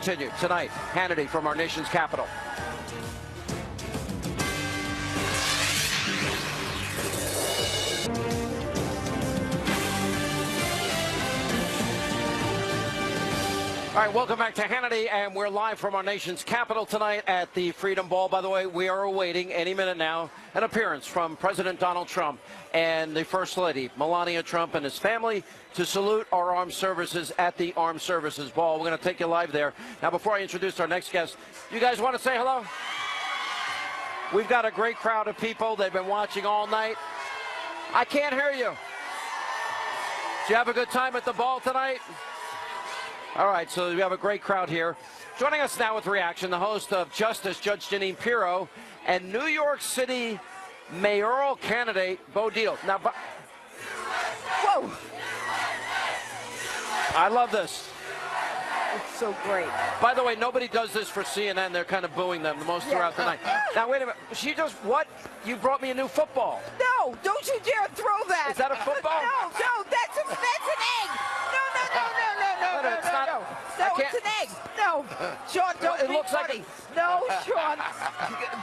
continue tonight. Hannity from our nation's capital. All right, welcome back to Hannity, and we're live from our nation's capital tonight at the Freedom Ball. By the way, we are awaiting any minute now an appearance from President Donald Trump and the First Lady, Melania Trump, and his family to salute our armed services at the Armed Services Ball. We're going to take you live there. Now, before I introduce our next guest, you guys want to say hello? We've got a great crowd of people. They've been watching all night. I can't hear you. Did you have a good time at the ball tonight? All right, so we have a great crowd here. Joining us now with reaction, the host of Justice, Judge Jeanine Pirro, and New York City mayoral candidate, Bo Dietl. Now, whoa! I love this. It's so great. By the way, nobody does this for CNN. They're kind of booing them the most throughout the night. Now, wait a minute. She just, what? You brought me a new football. No, don't you dare throw that. Is that a football? No, that's an egg. No, it's not. No, it's an egg. No, Sean, don't be funny. No, Sean.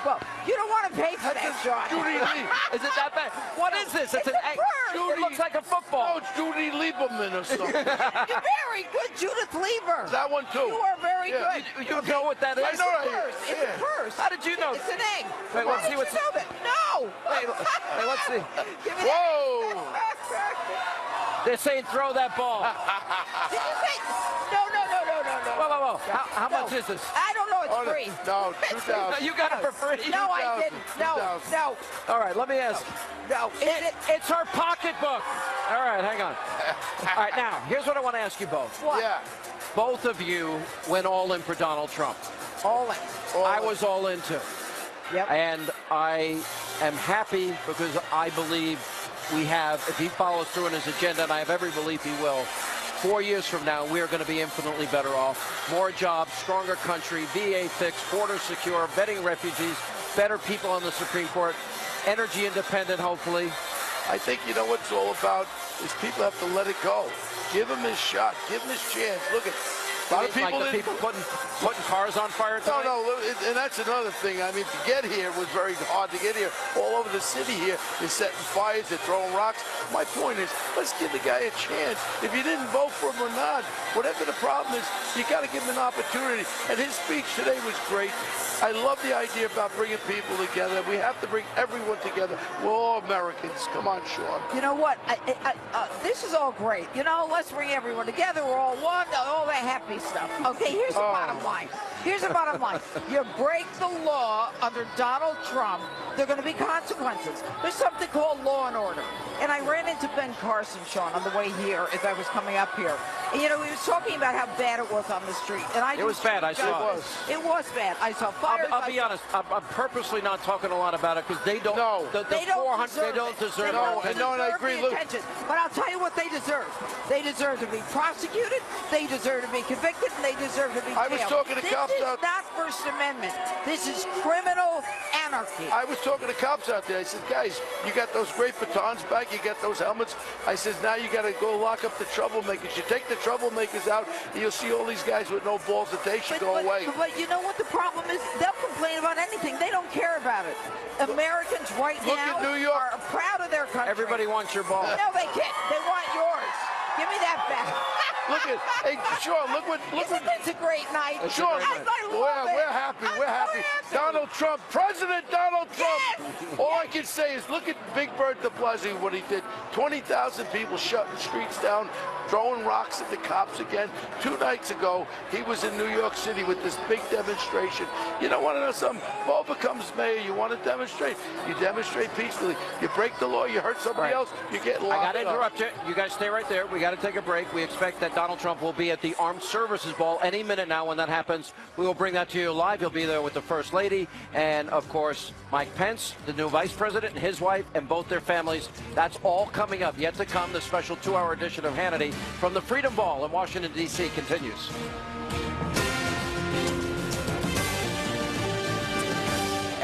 Well, you don't want to pay for that, Sean. Judy Lee. Is it that bad? What is this? It's an egg. It looks like a football. No, it's Judy Lieberman or something. You're very good, Judith Lieber. That one, too. You are very good. You know what that is? I know It's a purse. How did you know? It's an egg. Wait, let's see what's... You know that? No. Wait, let's see. Give me Whoa. They're saying throw that ball. Did you say? No. Whoa. How much is this? I don't know. It's free. No, 2,000. You got it for free? No, I didn't. No. All right, let me ask. No. It's her pocketbook. All right, hang on. All right, now, here's what I want to ask you both. What? Yeah. Both of you went all in for Donald Trump. All in. I was all in, too. Yep. And I am happy because I believe we have, if he follows through on his agenda, and I have every belief he will, 4 years from now, we are going to be infinitely better off. More jobs, stronger country, VA fixed, border secure, vetting refugees, better people on the Supreme Court, energy independent, hopefully. I think you know what it's all about is people have to let it go. Give him his shot. Give him his chance. Look at a lot of people. Like the people putting cars on fire tonight? No, and that's another thing. I mean, to get here was very hard to get here. All over the city here, they're setting fires, they're throwing rocks. My point is, let's give the guy a chance. If you didn't vote for him or not, whatever the problem is, you got to give him an opportunity. And his speech today was great. I love the idea about bringing people together. We have to bring everyone together. We're all Americans. Come on, Sean. You know what? This is all great. You know, let's bring everyone together. We're all one. All that happy stuff. Okay, here's the bottom line. Here's the bottom line. You break the law under Donald Trump, there are going to be consequences. There's something called law and order. And I ran into Ben Carson, Sean, on the way here as I was coming up here. And, you know, he was talking about how bad it was on the street. And it was bad. I saw it. It was bad. I saw fires. I'll be honest. I'm purposely not talking a lot about it because they don't. No. They don't deserve it. No, and I agree. Look. But I'll tell you what they deserve. They deserve to be prosecuted. They deserve to be convicted. And they deserve to be jailed. I was talking to cops This is not First Amendment. This is criminal anarchy. I was talking to cops out there. I said, guys, you got those great batons back. You got those helmets. I said, now you got to go lock up the troublemakers. You take the troublemakers out, and you'll see all these guys with no balls that they should go away. But you know what the problem is? They'll complain about anything. They don't care about it. Americans right now New York. are proud of their country. Everybody wants your ball. No, they can't. They want yours. Give me that back. Hey, Sean, look what. It's a great night. Sean, we're happy. We're happy. Donald Trump, President Donald Trump. Yes. All I can say is look at Big Bird de Blasio, what he did. 20,000 people shutting streets down, throwing rocks at the cops again. 2 nights ago, he was in New York City with this big demonstration. You don't want to know something? Bo becomes mayor. You want to demonstrate. You demonstrate peacefully. You break the law. You hurt somebody else. You get locked up. I got to interrupt you. You guys stay right there. We got to take a break. We expect that Donald Trump will be at the Armed Services Ball any minute now. When that happens, we will bring that to you live. He'll be there with the First Lady and, of course, Mike Pence, the new Vice President, and his wife, and both their families. That's all coming up. Yet to come, the special 2-hour edition of Hannity from the Freedom Ball in Washington, D.C. continues.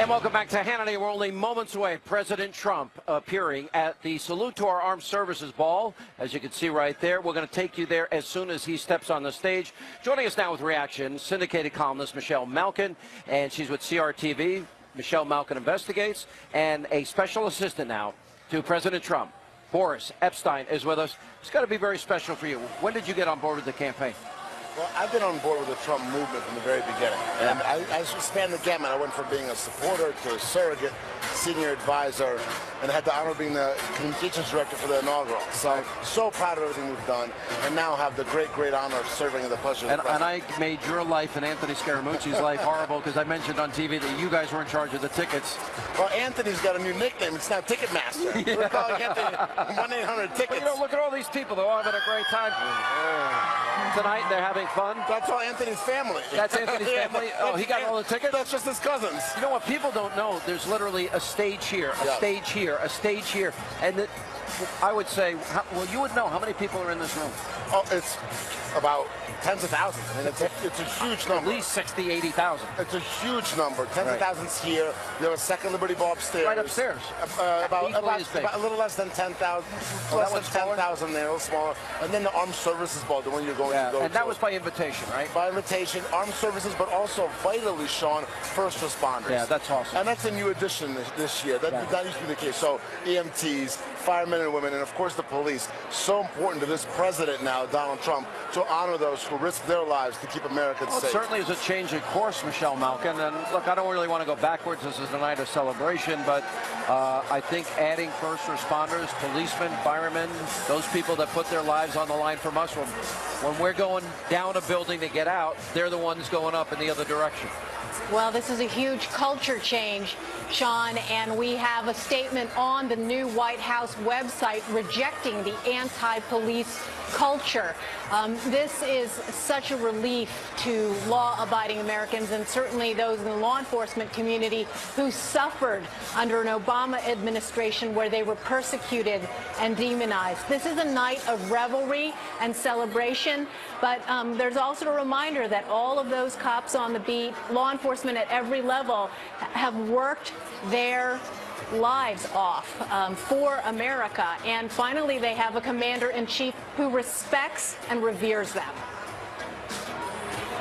And welcome back to Hannity. We're only moments away. President Trump appearing at the Salute to Our Armed Services Ball. As you can see right there, we're going to take you there as soon as he steps on the stage. Joining us now with reaction, syndicated columnist Michelle Malkin, and she's with CRTV. Michelle Malkin Investigates, and a special assistant now to President Trump, Boris Epstein, is with us. It's got to be very special for you. When did you get on board with the campaign? Well, I've been on board with the Trump movement from the very beginning. And I spanned the gamut. I went from being a supporter to a surrogate, senior advisor, and had the honor of being the communications director for the inaugural. So proud of everything we've done, and now have the great honor of serving in the pleasure of the president. And I made your life and Anthony Scaramucci's life horrible because I mentioned on TV that you guys were in charge of the tickets. Well, Anthony's got a new nickname. It's now Ticketmaster. We're calling Anthony 1-800-TICKETS. But, you know, look at all these people. They're all having a great time. Tonight, they're having fun. That's all Anthony's family. That's Anthony's family? Oh, he got all the tickets? That's just his cousins. You know what? People don't know. There's literally a stage here, a stage here, a stage here. And I would say, well, you would know how many people are in this room. Oh, it's about tens of thousands. I mean, it's a huge number. At least 60, 80,000. It's a huge number. Tens of thousands here. We have a second Liberty Ball upstairs. Right upstairs. About a little less than 10,000. Less than 10,000 there, a little smaller. And then the Armed Services Ball, the one you're going to go to. And that was by invitation, right? By invitation, Armed Services, but also vitally, Sean, first responders. Yeah, that's awesome. And that's a new addition this year. That used to be the case. So EMTs, firemen and women, and of course the police. So important to this president now, Donald Trump, to honor those who risk their lives to keep Americans safe. It certainly is a change in course, Michelle Malkin. And look, I don't really want to go backwards. This is a night of celebration, but I think adding first responders, policemen, firemen, those people that put their lives on the line from us, when we're going down a building to get out, they're the ones going up in the other direction. Well, this is a huge culture change, Sean, and we have a statement on the new White House website rejecting the anti-police culture. This is such a relief to law-abiding Americans, and certainly those in the law enforcement community who suffered under an Obama administration where they were persecuted and demonized. This is a night of revelry and celebration, but there's also a reminder that all of those cops on the beat, law enforcement at every level, have worked their lives off for America. And finally, they have a commander-in-chief who respects and reveres them.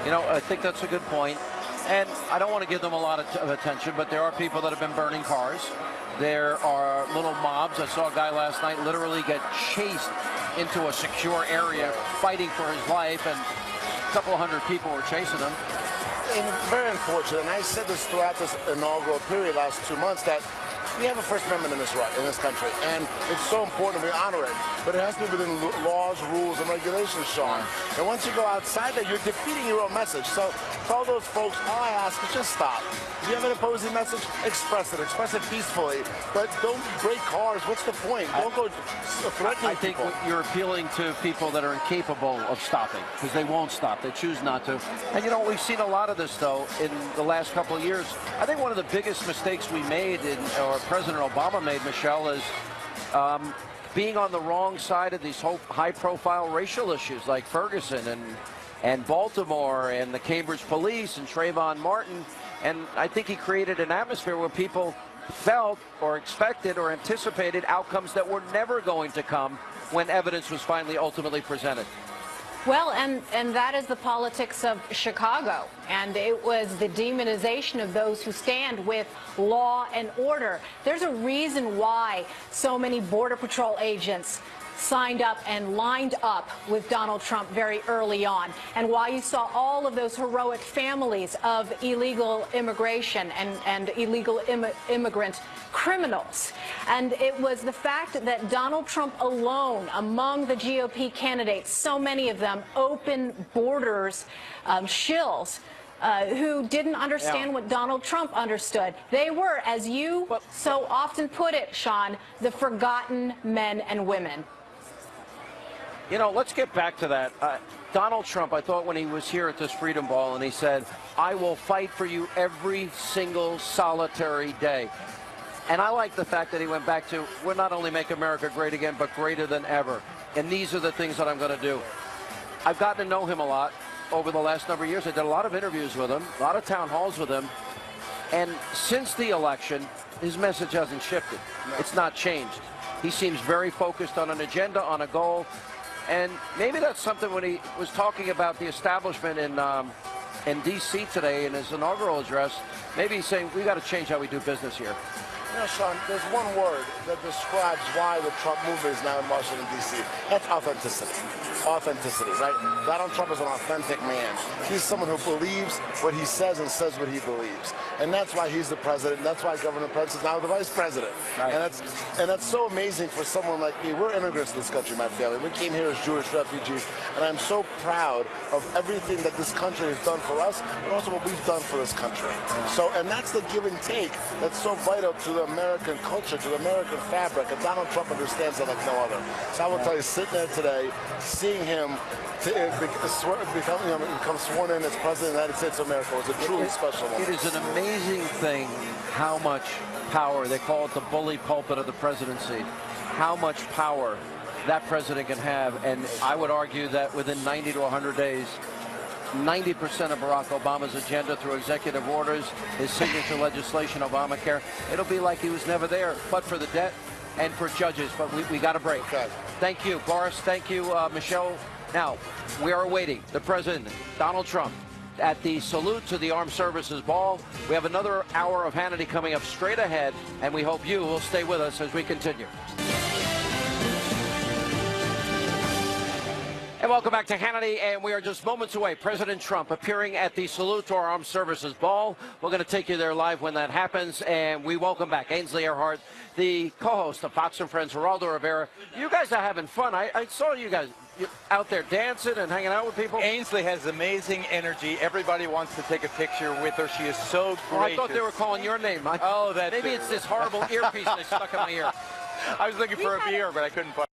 You know, I think that's a good point. And I don't want to give them a lot of attention, but there are people that have been burning cars. There are little mobs. I saw a guy last night literally get chased into a secure area, fighting for his life, and a couple hundred people were chasing him. And very unfortunate, and I said this throughout this inaugural period last 2 months, that we have a First Amendment in this country, and it's so important we honor it. But it has to be within laws, rules, and regulations, Sean. And once you go outside that, you're defeating your own message. So to all those folks, all I ask is just stop. If you have an opposing message, express it peacefully. But don't break cars. What's the point? Don't go threatening people. I think you're appealing to people that are incapable of stopping, because they won't stop. They choose not to. And, you know, we've seen a lot of this, though, in the last couple of years. I think one of the biggest mistakes we made, or President Obama made, Michelle, is being on the wrong side of these high-profile racial issues like Ferguson and Baltimore and the Cambridge police and Trayvon Martin. And I think he created an atmosphere where people felt or expected or anticipated outcomes that were never going to come when evidence was finally ultimately presented. Well, and that is the politics of Chicago, and it was the demonization of those who stand with law and order. There's a reason why so many Border Patrol agents signed up and lined up with Donald Trump very early on, and why you saw all of those heroic families of illegal immigration and illegal immigrant criminals. And it was the fact that Donald Trump alone, among the GOP candidates, so many of them open borders shills, who didn't understand what Donald Trump understood. They were, as you so often put it, Sean, the forgotten men and women. You know, let's get back to that. Donald Trump, I thought when he was here at this Freedom Ball and he said, I will fight for you every single solitary day. And I like the fact that he went back to, we'll not only make America great again, but greater than ever. And these are the things that I'm going to do. I've gotten to know him a lot over the last number of years. I did a lot of interviews with him, a lot of town halls with him. And since the election, his message hasn't shifted. No. It's not changed. He seems very focused on an agenda, on a goal. And maybe that's something when he was talking about the establishment in D.C. today in his inaugural address, maybe he's saying we got to change how we do business here. You know, Sean, there's one word that describes why the Trump movement is now in Washington, D.C. That's authenticity. Authenticity, right? Donald Trump is an authentic man. He's someone who believes what he says and says what he believes. And that's why he's the president. That's why Governor Pence is now the vice president. Right. And that's so amazing for someone like me. We're immigrants to this country, my family. We came here as Jewish refugees. And I'm so proud of everything that this country has done for us, but also what we've done for this country. So, and that's the give and take that's so vital to the American culture, to the American fabric. And Donald Trump understands that like no other. So I will tell you, sitting there today, seeing him become sworn in as President of the United States of America was a truly special moment. It is an amazing thing how much power, they call it the bully pulpit of the presidency, how much power that president can have. And I would argue that within 90 to 100 days, 90% of Barack Obama's agenda through executive orders, his signature legislation, Obamacare, it'll be like he was never there, but for the debt and for judges. But we got a break. Okay. Thank you, Boris. Thank you, Michelle. Now, we are awaiting the president, Donald Trump, at the salute to the Armed Services Ball. We have another hour of Hannity coming up straight ahead, and we hope you will stay with us as we continue. And welcome back to Hannity, and we are just moments away. President Trump appearing at the salute to our Armed Services Ball. We're going to take you there live when that happens, and we welcome back Ainsley Earhardt, the co-host of Fox and Friends, Geraldo Rivera. You guys are having fun. I saw you guys out there dancing and hanging out with people. Ainsley has amazing energy. Everybody wants to take a picture with her. She is so gracious. Oh, I thought they were calling your name. Oh, that's maybe it's this horrible earpiece they stuck in my ear. I was looking for a beer, but I couldn't find it.